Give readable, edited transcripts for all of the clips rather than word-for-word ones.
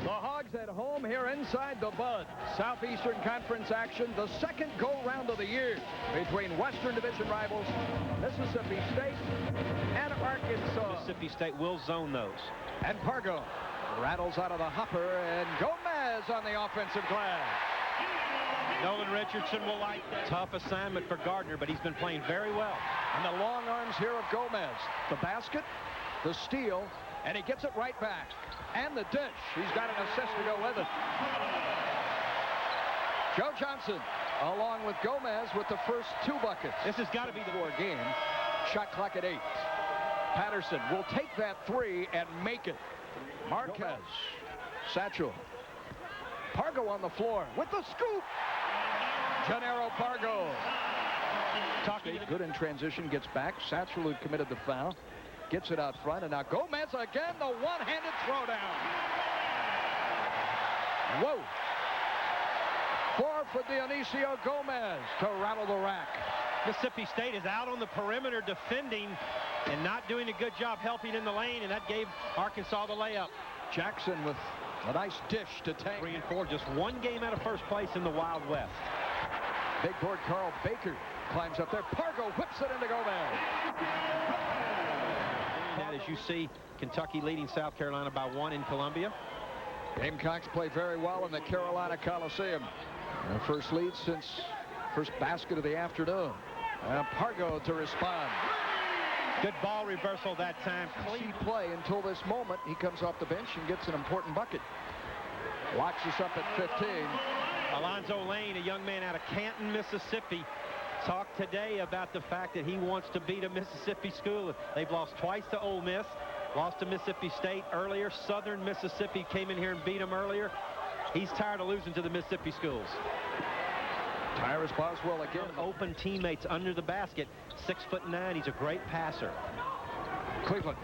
The Hogs at home here inside the Bud. Southeastern Conference action, the second go-round of the year between Western Division rivals Mississippi State and Arkansas. Mississippi State will zone those. And Pargo rattles out of the hopper, and Gomez on the offensive glass. Nolan Richardson will like that. Tough assignment for Gardner, but he's been playing very well. And the long arms here of Gomez. The basket, the steal, and he gets it right back. And the dish. He's got an assist to go with it. Joe Johnson, along with Gomez, with the first 2 buckets. This has got to be the 4 game. Shot clock at 8. Patterson will take that 3 and make it. Marquez, Satchel. Pargo on the floor with the scoop. Gennaro Pargo. Good in transition, gets back. Satchel, who committed the foul, gets it out front, and now Gomez again, the one-handed throwdown. Whoa. 4 for Dionisio Gomez to rattle the rack. Mississippi State is out on the perimeter defending and not doing a good job helping in the lane, and that gave Arkansas the layup. Jackson with a nice dish to Tang. 3 and 4, just 1 game out of first place in the Wild West. Big board Carl Baker climbs up there. Pargo whips it into Gomez. As you see, Kentucky leading South Carolina by 1 in Columbia. Gamecocks play very well in the Carolina Coliseum. Their first lead since first basket of the afternoon. Pargo to respond. Good ball reversal that time. Clean play until this moment. He comes off the bench and gets an important bucket. Locks us up at 15. Alonzo Lane, a young man out of Canton, Mississippi, talked today about the fact that he wants to beat a Mississippi school. They've lost twice to Ole Miss, lost to Mississippi State earlier. Southern Mississippi came in here and beat them earlier. He's tired of losing to the Mississippi schools. Tyrus Boswell again. Open teammates under the basket. 6'9". He's a great passer. Cleveland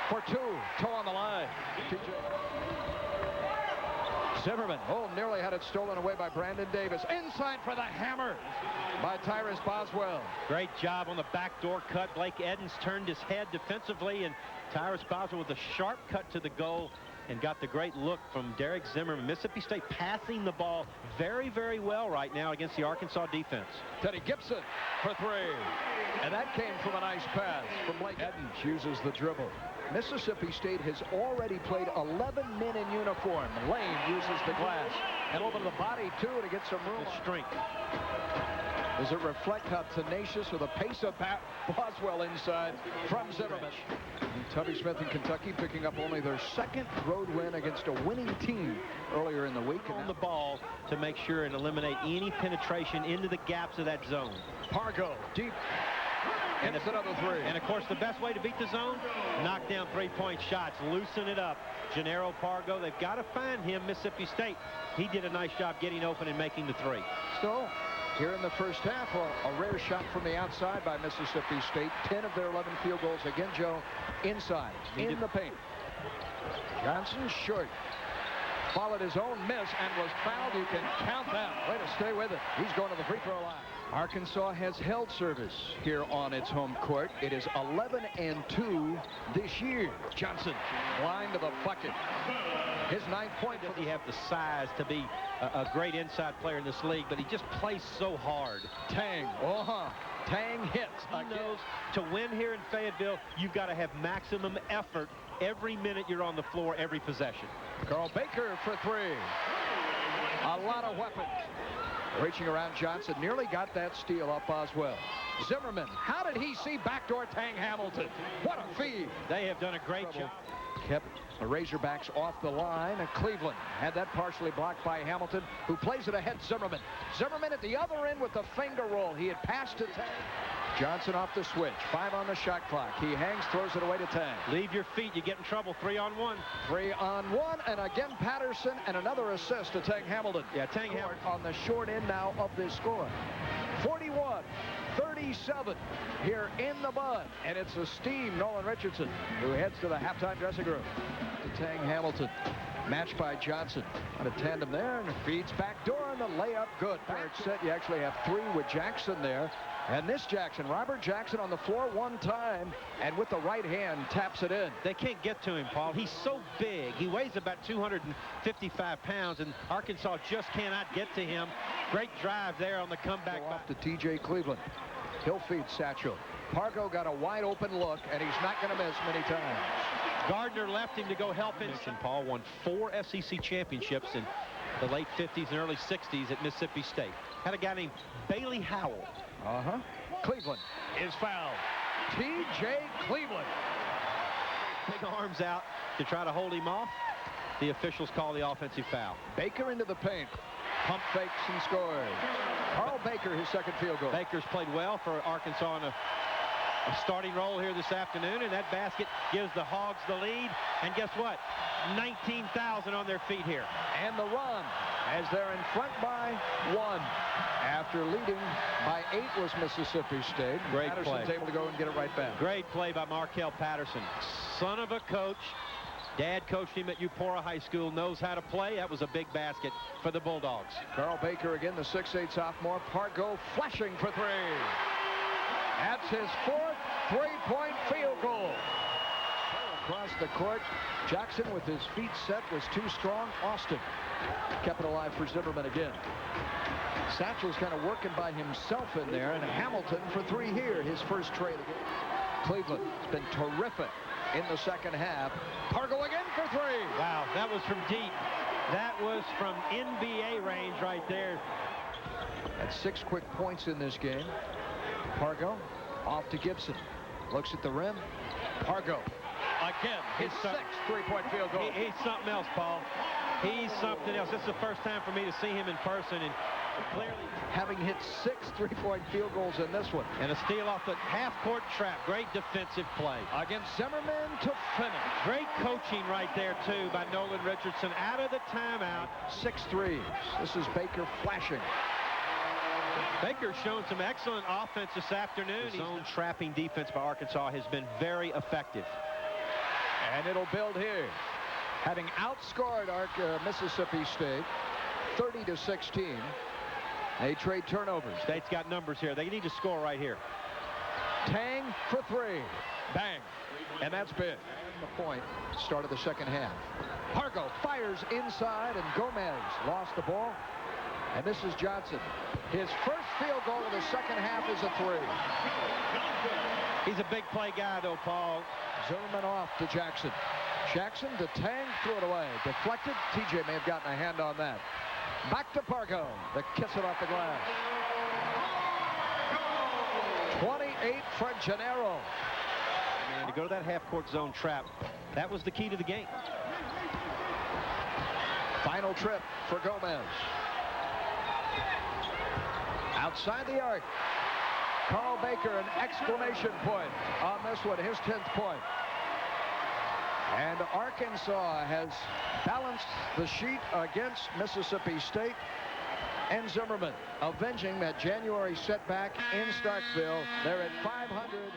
for 2. Toe on the line. Zimmerman, nearly had it stolen away by Brandon Davis. Inside for the hammer by Tyrus Boswell. Great job on the backdoor cut. Blake Edens turned his head defensively, and Tyrus Boswell with a sharp cut to the goal and got the great look from Derek Zimmerman. Mississippi State passing the ball very, very well right now against the Arkansas defense. Teddy Gibson for 3. And that came from a nice pass from Blake Edens. Uses the dribble. Mississippi State has already played 11 men in uniform. Lane uses the glass. And over the body, too, to get some room. Strength. Does it reflect how tenacious or the pace of Boswell inside from Zimmerman? And Tubby Smith in Kentucky picking up only their 2nd road win against a winning team earlier in the week. On the ball to make sure and eliminate any penetration into the gaps of that zone. Pargo deep. And it's another 3. And of course, the best way to beat the zone, knock down 3-point shots, loosen it up. Gennaro Pargo, they've got to find him. Mississippi State, he did a nice job getting open and making the 3. So here in the first half, a rare shot from the outside by Mississippi State. 10 of their 11 field goals again, Joe, inside, in the paint. Johnson short. Followed his own miss and was fouled. You can count that. Way to stay with it. He's going to the free throw line. Arkansas has held service here on its home court. It is 11-2 this year. Johnson, line to the bucket. His 9th point. Does he have the size to be a great inside player in this league, but he just plays so hard. Tang, Tang hits. He knows to win here in Fayetteville, you've got to have maximum effort every minute you're on the floor, every possession. Carl Baker for 3. A lot of weapons. Reaching around Johnson, nearly got that steal up Boswell. Zimmerman, how did he see backdoor Tang Hamilton? What a feed. They have done a great job. Kept the Razorbacks off the line, and Cleveland had that partially blocked by Hamilton, who plays it ahead Zimmerman. Zimmerman at the other end with the finger roll. He had passed to Tang. Johnson off the switch. 5 on the shot clock. He hangs, throws it away to Tang. Leave your feet. You get in trouble. 3-on-1. 3-on-1, and again Patterson, and another assist to Tang Hamilton. Yeah, Tang Hamilton on the short end now of this score. 41-37 here in the Bud, and it's a steam Nolan Richardson who heads to the halftime dressing room. to Tang Hamilton. Matched by Johnson. On a tandem there, and feeds back door, and the layup good. Third set, you actually have 3 with Jackson there. And this Jackson, Robert Jackson, on the floor one time, and with the right hand taps it in. They can't get to him, Paul. He's so big. He weighs about 255 pounds, and Arkansas just cannot get to him. Great drive there on the comeback. Off to T.J. Cleveland. He'll feed Satchel. Pargo got a wide open look, and he's not going to miss many times. Gardner left him to go help him. Paul won 4 SEC championships in the late 50s and early 60s at Mississippi State. Had a guy named Bailey Howell. Cleveland is fouled. T.J. Cleveland. Big arms out to try to hold him off. The officials call the offensive foul. Baker into the paint. Pump fakes and scores. Carl Baker, his second field goal. Baker's played well for Arkansas in a starting role here this afternoon, and that basket gives the Hogs the lead. And guess what? 19,000 on their feet here. And the run as they're in front by 1. After leading by 8 was Mississippi State. Great Patterson's play. able to go and get it right back. Great play by Markel Patterson. Son of a coach. Dad coached him at Eupora High School, knows how to play. That was a big basket for the Bulldogs. Carl Baker again, the 6'8 sophomore. Pargo flashing for 3. That's his 4th three-point field goal. Across the court, Jackson with his feet set was too strong. Austin kept it alive for Zimmerman again. Satchel's kind of working by himself in there, and Hamilton for 3 here, his first trade again. Cleveland has been terrific in the second half. Pargo again for 3. Wow, that was from deep. That was from NBA range right there. That's 6 quick points in this game. Pargo off to Gibson. Looks at the rim. Pargo again, his 6th three-point field goal. He's something else, Paul. He's something else. This is the first time for me to see him in person, and clearly having hit 6 three-point field goals in this one. And a steal off the half-court trap. Great defensive play. Against Zimmerman to finish. Great coaching right there, too, by Nolan Richardson. Out of the timeout. 6 threes. This is Baker flashing. Baker's shown some excellent offense this afternoon. His zone trapping defense by Arkansas has been very effective. And it'll build here. Having outscored Mississippi State 30-16. They trade turnovers. State's got numbers here. They need to score right here. Tang for 3. Bang. And that's big. The point. Start of the second half. Pargo fires inside, and Gomez lost the ball. And this is Johnson. His first field goal of the second half is a 3. He's a big play guy, though, Paul. Zimmerman off to Jackson. Jackson to Tang, threw it away. Deflected. TJ may have gotten a hand on that. Back to Pargo. The kiss it off the glass. 28 for Gennaro. And to go to that half-court zone trap, that was the key to the game. Final trip for Gomez. Outside the arc. Carl Baker, an exclamation point on this one, his 10th point. And Arkansas has balanced the sheet against Mississippi State. And Zimmerman avenging that January setback in Starkville. They're at 500.